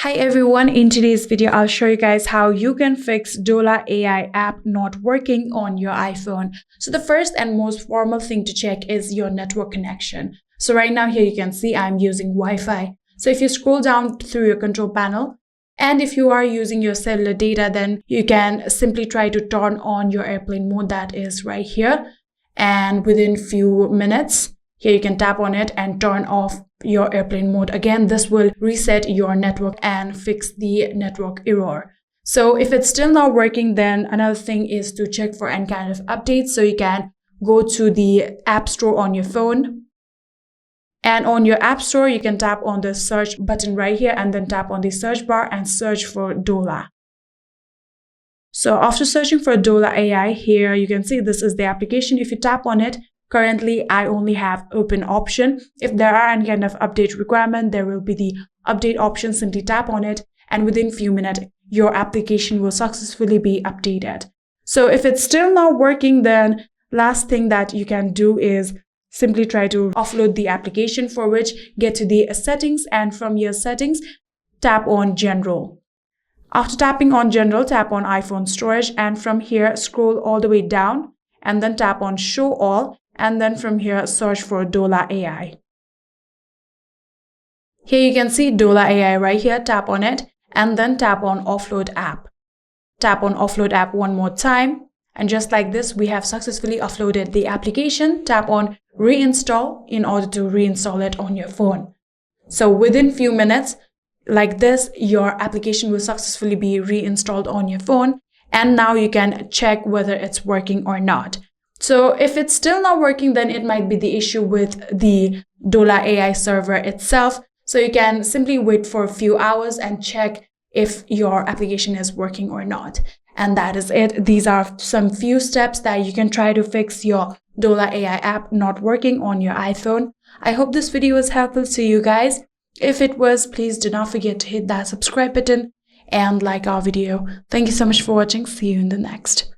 Hi everyone, in today's video I'll show you guys how you can fix Dola AI app not working on your iPhone. So the first and most formal thing to check is your network connection. So right now here you can see I'm using Wi-Fi. So if you scroll down through your control panel, and if you are using your cellular data, then you can simply try to turn on your airplane mode that is right here. And within few minutes, here you can tap on it and turn off your airplane mode. Again, this will reset your network and fix the network error. So if it's still not working, then another thing is to check for any kind of updates. So you can go to the App Store on your phone. And on your App Store, you can tap on the search button right here and then tap on the search bar and search for Dola. So after searching for Dola AI, here you can see this is the application. If you tap on it, currently, I only have open option. If there are any kind of update requirement, there will be the update option. Simply tap on it and within few minutes, your application will successfully be updated. So if it's still not working, then last thing that you can do is simply try to offload the application, for which get to the settings, and from your settings, tap on general. After tapping on general, tap on iPhone storage, and from here, scroll all the way down and then tap on show all. And then from here, search for Dola AI. Here you can see Dola AI right here. Tap on it and then tap on offload app. Tap on offload app one more time. And just like this, we have successfully offloaded the application. Tap on reinstall in order to reinstall it on your phone. So within few minutes, like this, your application will successfully be reinstalled on your phone. And now you can check whether it's working or not. So if it's still not working, then it might be the issue with the Dola AI server itself. So you can simply wait for a few hours and check if your application is working or not. And that is it. These are some few steps that you can try to fix your Dola AI app not working on your iPhone. I hope this video was helpful to you guys. If it was, please do not forget to hit that subscribe button and like our video. Thank you so much for watching. See you in the next.